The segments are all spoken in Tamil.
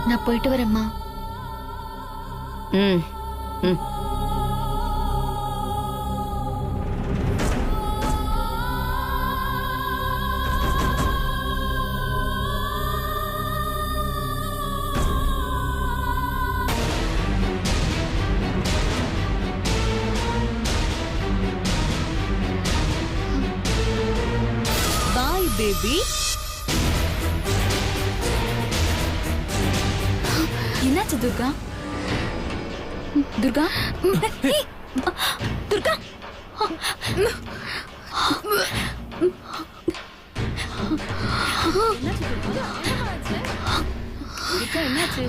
நான் போயிட்டு வரேம்மா. ம் ம். Boy baby. என்னாச்சு துர்கா? துர்கா, துர்கா, என்னாச்சு?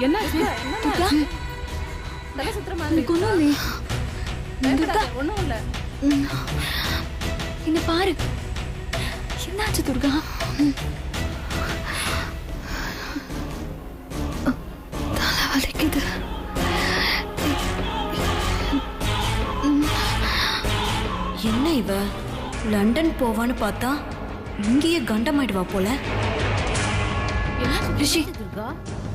என்னாச்சு? துர்கா, தலை சுத்துற மாதிரி எனக்கு ஒண்ணும் இல்லையே. துர்கா, ஒண்ணும் இல்ல. இங்க பாரு. என்னாச்சு துர்கா? தலை வலிக்குது. என்ன இவ லண்டன் போவான்னு பார்த்தா இங்கேயே கண்டமாயிடுவா போல. ரிஷி,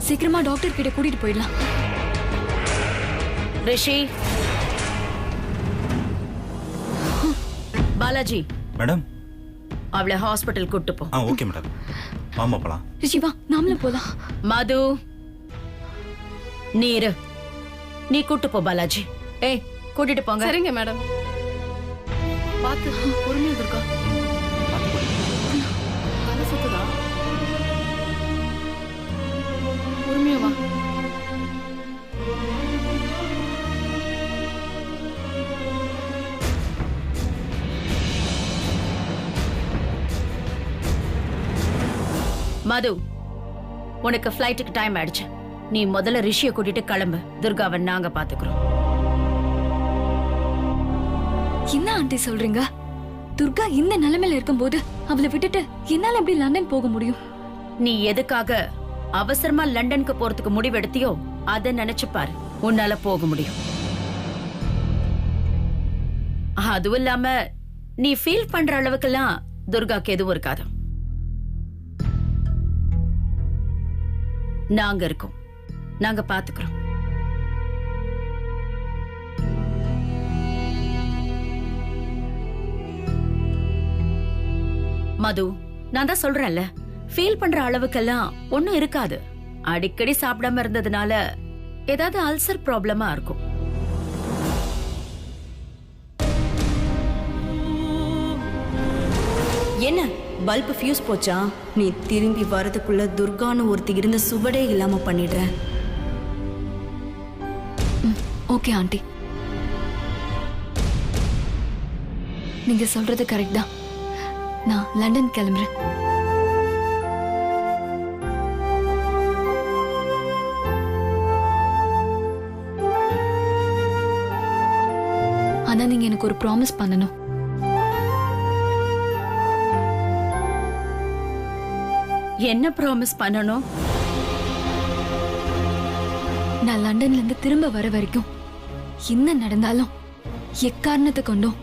சீக்கிரமா டாக்டர் கிட்ட கூட்டிட்டு போயிடலாம். ரிஷி, பாலாஜி மேடம். அவளை ஹாஸ்பிட்டல் கூட்டு போ. Okay madam. வாமா போலாம். ரிஷி வா, நாமளும் போலாம். மது, நீ இரு. நீ கூட்டு போ பாலாஜி. ஏய், கூட்டிட்டு போங்க. சரிங்க மேடம். பாத்து பொறுமையா இருக்கா. தலை சுத்துதா? பொறுமையா வா. மது, உனக்கு ஃப்ளைட்டுக்கு டைம் ஆயிடுச்சு. நீ முதல்ல ரிஷியை கூட்டிட்டு கிளம்பு. துர்காவை நாங்க பாத்துக்கிறோம். என்ன ஆண்டி சொல்றீங்க? துர்கா இந்த நிலைமையில இருக்கும்போது அவளை விட்டுட்டு என்னால எப்படி லண்டன் போக முடியும்? நீ எதுக்காக அவசரமா லண்டனுக்கு போறதுக்கு முடிவெடுத்தியோ அதை நினைச்சு பாரு. உன்னால போக முடியும். அதுவும் இல்லாம நீ ஃபீல் பண்ற அளவுக்கெல்லாம் துர்காக்கு எதுவும் இருக்காது. நாங்க இருக்கோம். நாங்க பாத்துக்கிறோம். மது, நான் தான் சொல்றேன்ல, ஃபீல் பண்ற அளவுக்கெல்லாம் ஒண்ணும் இருக்காது. அடிக்கடி சாப்பிடாம இருந்ததுனால ஏதாவது அல்சர் ப்ராப்ளமா இருக்கும். என்ன பல்ப் ஃபியூஸ் போச்சா? நீ திரும்பி வரதுக்குள்ள துர்கான்னு ஒருத்தி இருந்த சுவடே இல்லாம பண்ணிடுறேன். ஓகே ஆண்டி, நீங்க சொல்றது கரெக்ட் தான். நான் லண்டன் கிளம்புறேன். ஆனா நீங்க எனக்கு ஒரு ப்ராமிஸ் பண்ணணும். என்ன ப்ராமிஸ் பண்ணணும்? நான் லண்டன்ல இருந்து திரும்ப வர வரைக்கும் என்ன நடந்தாலும் எக்காரணத்தை கொண்டும்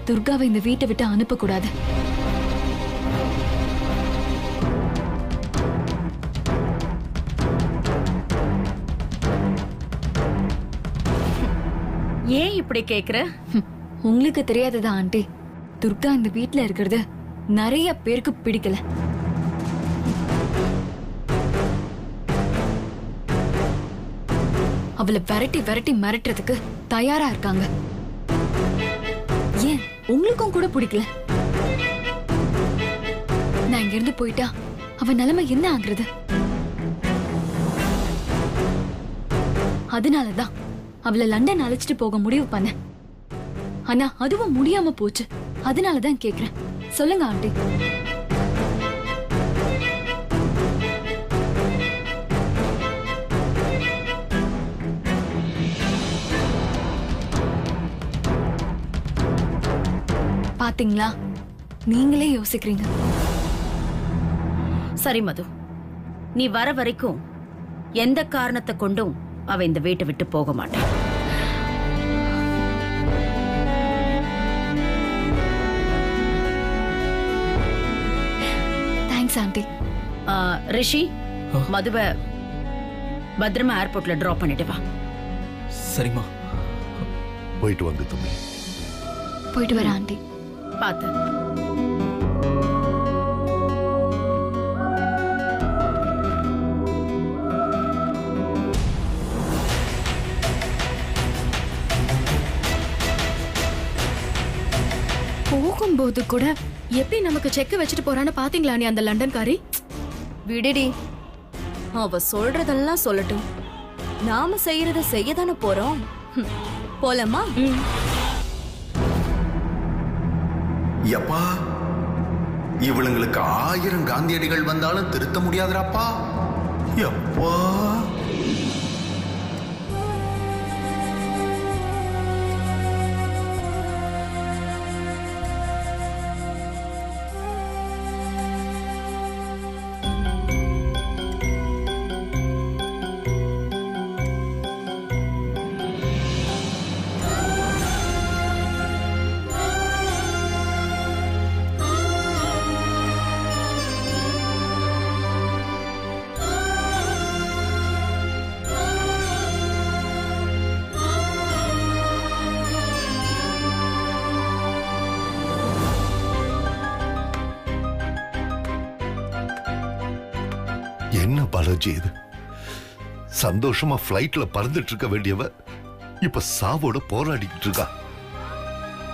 துர்காவை இந்த வீட்டை விட்டு அனுப்ப கூடாது. ஏன் இப்படி கேக்குற? உங்களுக்கு தெரியாததா ஆண்டி, துர்கா இந்த வீட்ல இருக்கிறது நிறைய பேருக்கு பிடிக்கல. அவளை விரட்டி விரட்டி மிரட்டுறதுக்கு தயாரா இருக்காங்க. ஏன் உங்களுக்கும் கூட பிடிக்கல? நான் இங்க இருந்து போயிட்டா அவ நிலைமை என்ன ஆகுறது? அதனாலதான் அவளை லண்டன் அழைச்சிட்டு போக முடிவு பண்ண. ஆனா அதுவும் முடியாம போச்சு. அதனாலதான் கேக்குறேன். சொல்லுங்க ஆண்டி. பாத்தீங்களா, நீங்களே யோசிக்கிறீங்க. சரி மது, நீ வர வரைக்கும் எந்த காரணத்தை கொண்டும் அவ இந்த வீட்டை விட்டு போக மாட்டான். Thanks aunty. ரிஷி, மதுவை பத்திரமா ஏர்போர்ட்ல டிராப் பண்ணிட்டு வா. சரிம்மா. போயிட்டு வந்து தம்பி. போயிட்டு வர ஆண்டி. பார்த்து. போகும்போது கூட எப்படி நமக்கு செக் வச்சுட்டு போறான்னு பாத்தீங்களா நீ அந்த லண்டன்காரி? விடுடி, அவ சொல்றதெல்லாம் சொல்லட்டும். நாம செய்யறத செய்யதானே போறோம். போலமா? எப்பா, இவளுங்களுக்கு 1000 காந்தியடிகள் வந்தாலும் திருத்த முடியாதுராப்பா. எப்பா, என்ன பாலாஜி இது? சந்தோஷமா பிளைட்ல பறந்துட்டு இருக்க வேண்டியவ இப்ப சாவோட போராடிட்டு இருக்கா.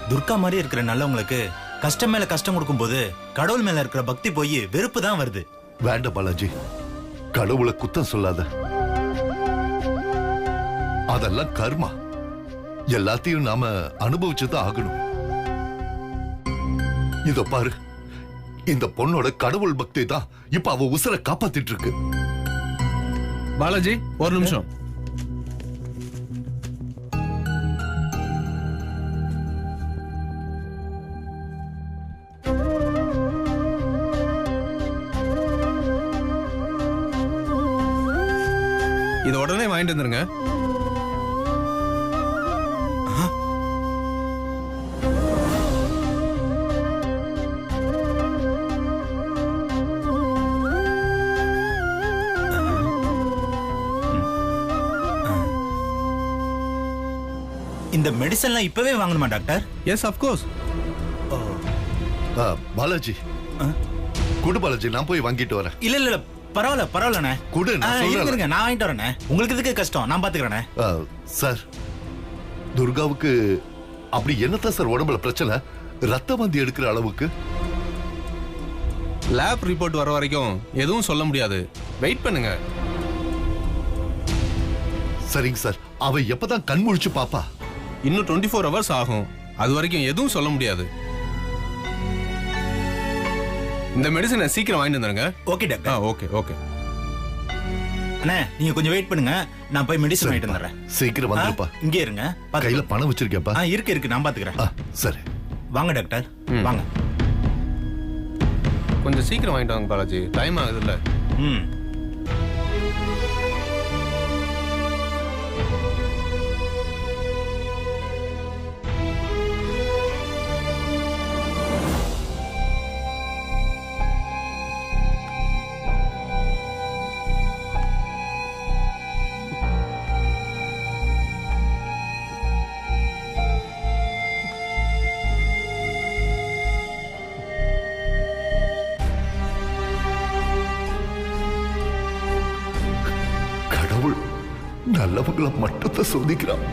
துர்கா மாதிரி இருக்கிற நல்லவங்களுக்கு கஷ்டம் மேல கஷ்டம் கொடுக்கும் போது கடவுள் மேல இருக்கிற பக்தி போய் வெறுப்பு தான் வருது. வேண்டாம் பாலாஜி, கடவுளை குத்தம் சொல்லாத. அதெல்லாம் கர்மா. எல்லாத்தையும் நாம அனுபவிச்சுதான் ஆகணும். இத பாரு, இந்த பொண்ணோட கடவுள் பக்தி தான் இப்ப அவ உசுரை காப்பாத்திட்டு இருக்கு. பாலாஜி ஒரு நிமிஷம். இது உடனே வாங்கிட்டு வந்துருங்க. இந்த மெடிசன்லாம் இப்பவே வாங்கணுமா doctor? Yes of course. Balaji குடு பாலாஜி, நான் போய் வாங்கிட்டு வரேன். இல்ல இல்ல பரவாயில்ல பரவாயில்லண்ணே. குடு, நான் சொல்றேன். இருங்க, நான் வாங்கிட்டு வரேனே. உங்களுக்கு இதுக்கு கஷ்டம், நான் பாத்துக்கிறேனே. சார், துர்காவுக்கு அப்படி என்னதான் சார் உடம்புல பிரச்சனை? ரத்த வாந்தி எடுக்கிற அளவுக்கு? லேப் ரிப்போர்ட் வர வரைக்கும் எதுவும் சொல்ல முடியாது. வெயிட் பண்ணுங்க. சரிங்க சார். அவ எப்பதான் கண் முழிச்சு பாப்பா? இன்னும் 24 hours ஆகும். அது வரைக்கும் எதுவும் சொல்ல முடியாது. இந்த மெடிசனை சீக்கிரம் வாங்கிட்டு வந்துருங்க. Okay doctor. Okay okay. அண்ணே, நீங்க கொஞ்சம் வெயிட் பண்ணுங்க, நான் போய் மெடிசன் வாங்கிட்டு வந்துறேன். சீக்கிரம் வந்துருப்பா. இங்கே இருங்க. கையில பணம் வச்சிருக்கேப்பா. இருக்கு இருக்கு, நான் பாத்துக்கிறேன். சரி வாங்க டாக்டர், வாங்க. கொஞ்சம் சீக்கிரம் வாங்கிட்டு வாங்க பாலாஜி, டைம் ஆகுது இல்ல. நல்லவங்களை மட்டும்தான் சோதிக்கிறான்.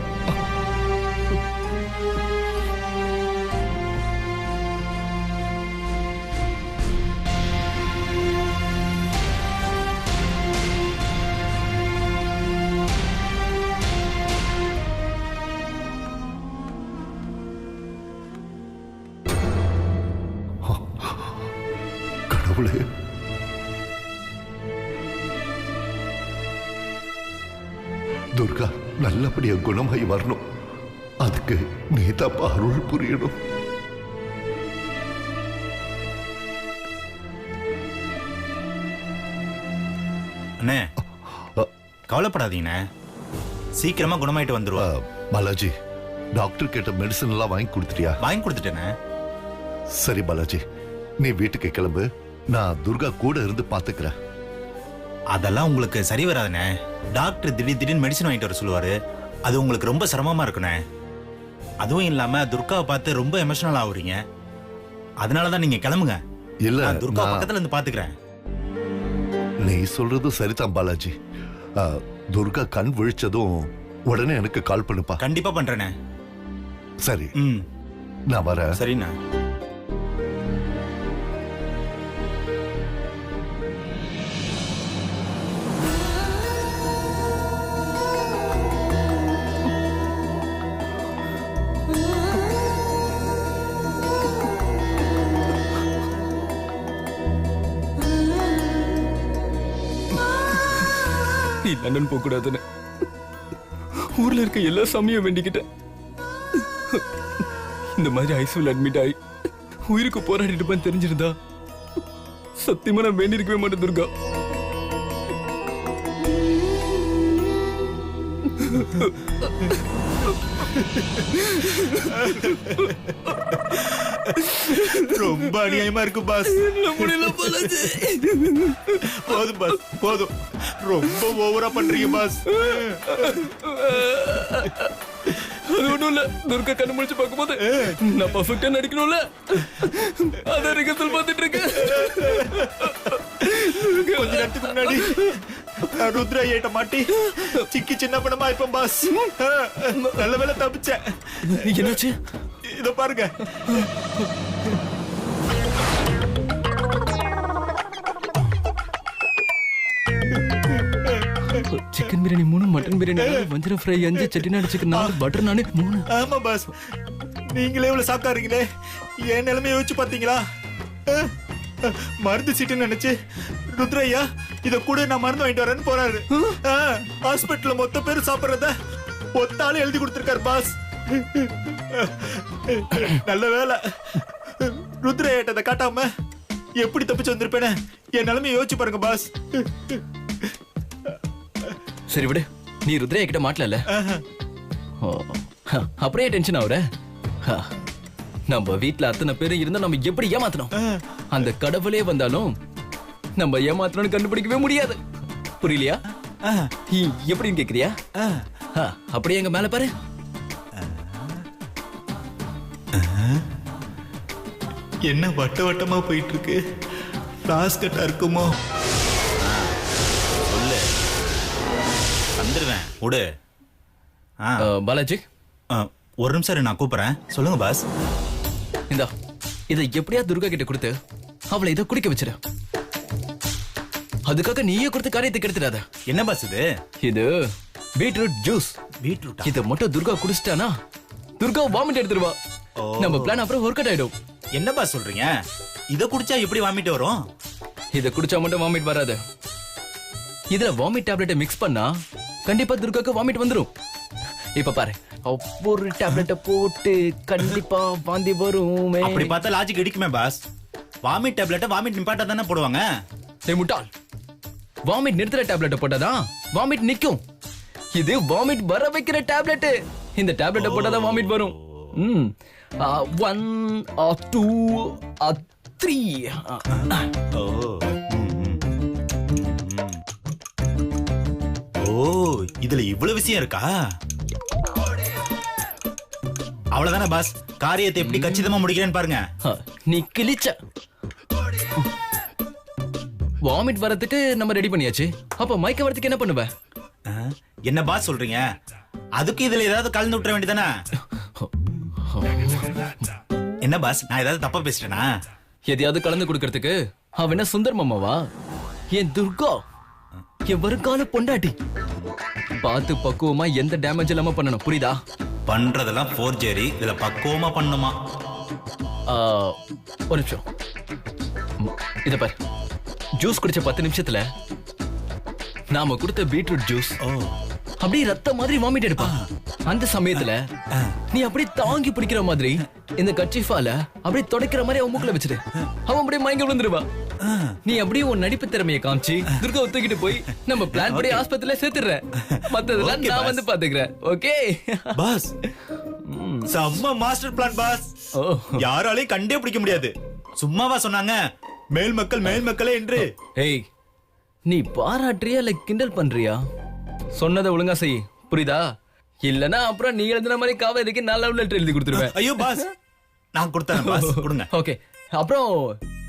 கடவுளே, துர்கா நல்லபடியா குணமாய் வரணும். அதுக்கு நீதாப்பா அருள் புரியணும். அண்ணே கவலைப்படாதீங்கண்ணே, சீக்கிரமா குணமாயிட்டு வந்துருவா. பாலாஜி, டாக்டர் கேட்ட மெடிசன் எல்லாம் வாங்கி கொடுத்துட்டியா? வாங்கி கொடுத்துட்டேண்ணே. சரி பாலாஜி, நீ வீட்டுக்கு கிளம்பு, நான் துர்கா கூட இருந்து பாத்துக்கிறேன். அதெல்லாம் உங்களுக்கு சரி வராதுண்ணே. டாக்டர் திடீர்னு மெடிசன் வாங்கிட்டு வர சொல்லுவாரு, அது உங்களுக்கு ரொம்ப சிரமமா இருக்குண்ணே. அதுவும் இல்லாம துர்காவை பார்த்து ரொம்ப எமோஷனல் ஆகுறீங்க. அதனாலதான் நீங்க கிளம்புங்க. இல்ல, நான் துர்கா பக்கத்துல இருந்து பாத்துக்கிறேன். நீ சொல்றது சரிதான் பாலாஜி. துர்கா கண் விழிச்சதும் உடனே எனக்கு கால் பண்ணுப்பா. கண்டிப்பா பண்றேனே. சரி, ம், நான் வரேன். சரிண்ணா. நீ லண்டன் போக கூடாதுன்னு ஊர்ல இருக்க எல்லா சாமியும் வேண்டிக்கிட்டேன். இந்த மாதிரி ஐசியூல அட்மிட் ஆகி உயிருக்கு போராடிட்டு தெரிஞ்சிருந்தா சத்தியமா நான் வேண்டி இருக்கவே மாட்டேன் துர்கா. ரொம்ப அநியாயமா இருக்கு பாஸ். போதும் பாஸ், போதும். ரொம்ப ஓவரா பண்றீங்க பாஸ். அது ஒண்ணும் இல்ல, துர்கா கண்ணு முடிச்சு பார்க்கும்போது நான் பர்ஃபெக்டா நடிக்கணும்ல, அதான் ரிகர்சல் பார்த்துட்டு இருக்கேன். கொஞ்ச நேரத்துக்கு முன்னாடி ருத்ரா ஏட்ட மாட்டி சிக்கி சின்ன பணமா இருப்பேன் பாஸ். நல்ல வேலை தப்பிச்சேன். என்னாச்சு? இத பாருங்க. சிக்கன் பிரியாணி 3, மட்டன் பிரியாணி 4, வஞ்சரம் ஃப்ரை 5, செட்டிநாடு சிக்கன் 4, பட்டர் நானு 3. ஆமா பாஸ், நீங்களே இவ்வளவு சாப்பிட்டாருங்களே, என் நிலைமை யோசிச்சு பாத்தீங்களா? மருந்து சீட்டுன்னு நினைச்சு ருத்ரையா இத கூட நான் மருந்து வாங்கிட்டு வரேன்னு போறாரு. ஹாஸ்பிட்டல்ல மொத்த பேர் சாப்பிடுறத ஒத்தாலே எழுதி கொடுத்திருக்காரு பாஸ். நல்ல வேலை ருத்ரையாட்டதை காட்டாம எப்படி தப்பிச்சு வந்திருப்பேன்னு என் நிலைமை யோசிச்சு பாருங்க பாஸ். சரி விடு, நீ ருத்ரையா கிட்ட மாட்டல, அப்படியே டென்ஷன் ஆகுற. நம்ம வீட்டுல அத்தனை பேரும் இருந்தா நம்ம எப்படி ஏமாத்தணும்? அந்த கடவுளே வந்தாலும் நம்ம ஏமாத்தணும்னு கண்டுபிடிக்கவே முடியாது. புரியலையா? எப்படின்னு கேக்குறியா? அப்படியே எங்க மேல பாரு. என்ன வட்ட வட்டமா போயிட்டு இருக்கு? பிளாஸ் கட்டா இருக்குமோ? சொல்லு, வந்துருவேன். விடு. பாலாஜி, ஒரு நிமிஷம் நான் கூப்பிடுறேன். சொல்லுங்க பாஸ். இந்தா, இதை எப்படியா துர்கா கிட்ட கொடுத்து அவளை இதை குடிக்க வச்சிரு. அதுக்காக நீயே கொடுத்து காரியத்தை கெடுத்துடாத. என்ன பாஸ் இது? இது பீட்ரூட் ஜூஸ். பீட்ரூட்? இதை மட்டும் துர்கா குடிச்சிட்டானா துர்கா வாமிட் எடுத்துருவா. நம்ம பிளான் அப்புறம் ஒர்க் அவுட் ஆயிடும். என்ன பாஸ் சொல்றீங்க? இத குடிச்சா எப்படி வாமிட் வரும்? இத குடிச்சா மட்டும் வாமிட் வராது. இதுல வாமிட் டேப்லெட்டை மிக்ஸ் பண்ணா கண்டிப்பா துர்காக்கு வாமிட் வந்துரும். இப்ப பாரு, ஒரு டேப்லெட்டை போட்டு கண்டிப்பா வாந்தி வரும். அப்படி பார்த்தா லாஜிக் இடிக்குமே பாஸ். வாமிட் டேப்லெட்டை வாமிட் நிப்பாட்டா தானே போடுவாங்க. டேய் முட்டாள், வாமிட் நிறுத்துற டேப்லெட்டை போட்டாதான் வாமிட் நிக்கும். இது வாமிட் வர வைக்கிற டேப்லெட். இந்த டேப்லெட்டை போட்டாதான் வாமிட் வரும். 1 or 2 or 3. இதுல இவ்வளவு விஷயம் இருக்கா? அவ்வளவுதானே பாஸ். காரியத்தை எப்படி கச்சிதமா முடிக்கிறேன்னு பாருங்க. நீ கிழிச்ச. வாமிட் வரதுக்கு நம்ம ரெடி பண்ணியாச்சு. அப்ப மயக்க வரதுக்கு என்ன பண்ணுவ? என்ன பாஸ் சொல்றீங்க? அதுக்கு இதுல ஏதாவது கலந்து விட்டுற வேண்டியதானே? என்ன பாஸ், நான் ஏதாவது தப்பா பேசிட்டேனா? எதையாவது கலந்து கொடுக்கறதுக்கு அவ என்ன சுந்தர் மாமாவா? என் துர்கா, என் வருங்கால பொண்டாட்டி. பார்த்து பக்குவமா எந்த டேமேஜ் இல்லாம பண்ணணும், புரியுதா? பண்றதெல்லாம் ஃபோர்ஜரி, இதுல பக்குவமா பண்ணுமா? ஒரு நிமிஷம், இத பாரு. ஜூஸ் குடிச்ச 10 நிமிஷத்துல நாம கொடுத்த பீட்ரூட் ஜூஸ் அப்படியே ரத்த மாதிரி வாமிட் எடுப்பா. அந்த சமயத்துல நீ அப்படியே தாங்கி பிடிக்கிற மாதிரி இந்த கர்ச்சீஃபால அப்படியே துடைக்கிற மாதிரி அவன் மூக்குல வச்சிரு. அவன் அப்படியே மயங்க விழுந்துருவா. நீ அப்படியே உன் நடிப்பு திறமையை காமிச்சு துர்காவை தூக்கிட்டு போய் நம்ம பிளான் படி ஆஸ்பத்திரியில சேர்த்துற. மத்ததெல்லாம் Okay, நான் boss. வந்து பாத்துக்கிறேன். ஓகே பாஸ் செம்ம மாஸ்டர் பிளான் பாஸ். ஓ யாராலையும் கண்டே பிடிக்க முடியாது. சும்மாவா சொன்னாங்க மேல் மக்களே என்று. ஏய் நீ பாராட்டுறியா இல்ல கிண்டல் பண்றியா? சொன்னதை ஒழுங்கா செய், புரியுதா? இல்லனா அப்புறம் நீ எழுதுன மாதிரி காவேரிக்கு நான் லவ் லெட்டர் எழுதி கொடுத்துருவேன். ஐயோ பாஸ், நான் கொடுத்தேன் பாஸ், கொடுங்க. ஓகே, அப்புறம்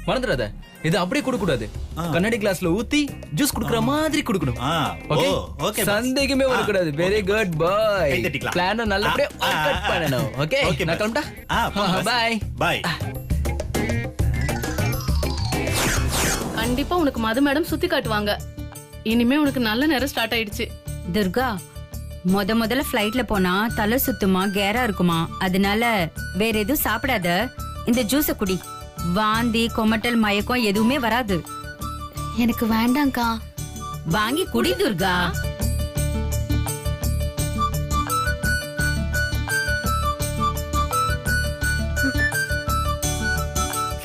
மறந்துடாத, இது அப்படியே கொடுக்க கூடாது. கண்ணாடி கிளாஸ்ல ஊத்தி ஜூஸ் குடுக்குற மாதிரி குடுக்கணும். ஓகே ஓகே, சந்தேகமே வரக்கூடாது. வெரி குட் பாய். கை தட்டிக்கலாம். பிளான நல்லபடியா ஒர்க் அவுட் பண்ணனும். ஓகே, நான் கிளம்பட்டா? By by. கண்டிப்பா உனக்கு மது மேடம் சுத்தி காட்டுவாங்க. இனிமே உனக்கு நல்ல நேரம் ஸ்டார்ட் ஆயிடுச்சு. துர்கா, முதல்ல ஃப்ளைட்ல போனா தலை சுத்துமா, கேரா இருக்குமா, அதனால வேற எதுவும் சாப்பிடாத, இந்த ஜூஸ குடி. வாந்தி, கொமட்டல், மயக்கம் எதுவுமே வராது. எனக்கு வேண்டாம்க்கா. வாங்கி குடி துர்கா.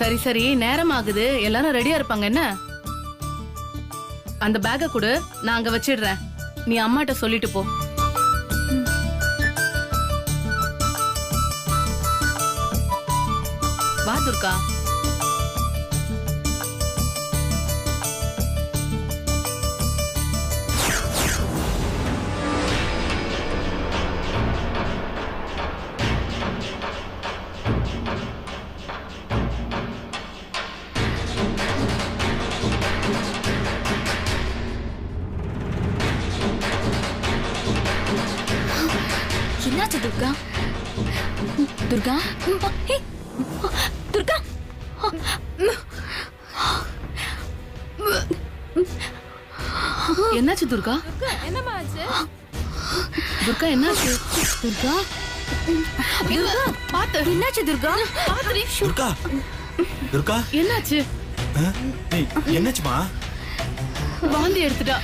சரி சரி, நேரம் ஆகுது, எல்லாரும் ரெடியா இருப்பாங்க. என்ன அந்த பேக்க கொடு, நான் அங்க வச்சிடுறேன். நீ அம்மாட்ட சொல்லிட்டு போ. வா துர்கா. என்னாச்சு துர்கா? துர்கா, ஏய், துர்கா, என்னாச்சு துர்கா? துர்கா என்னாச்சு? துர்கா, துர்கா பாத்து. என்னாச்சு துர்கா? பாத்துடி. துர்கா, துர்கா, என்னாச்சு? ஏய், என்னாச்சுமா? வாந்தி எடுத்துட்டா.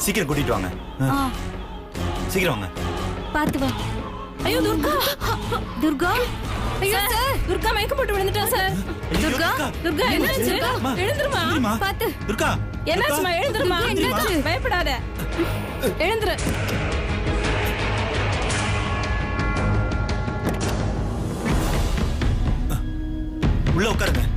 சீக்கிரம் கூட்டிட்டு வாங்க. சீக்கிரம் வாங்க. பாத்து வா. ஐயோ துர்கா, துர்கா, ஐயோ சார், துர்கா மயக்கம் போட்டு விழுந்துட்டா சார். துர்கா, துர்கா என்னாச்சு? எழுந்துருமா. பாத்து. துர்கா, என்னாச்சுமா? எழுந்துருமா. என்னாச்சு? பயப்படாத, எழுந்துரு. உள்ள உட்காருங்க.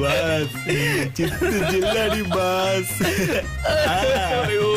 பாஸ், சித்து ஜில்லாடி பாஸ். ஐயோ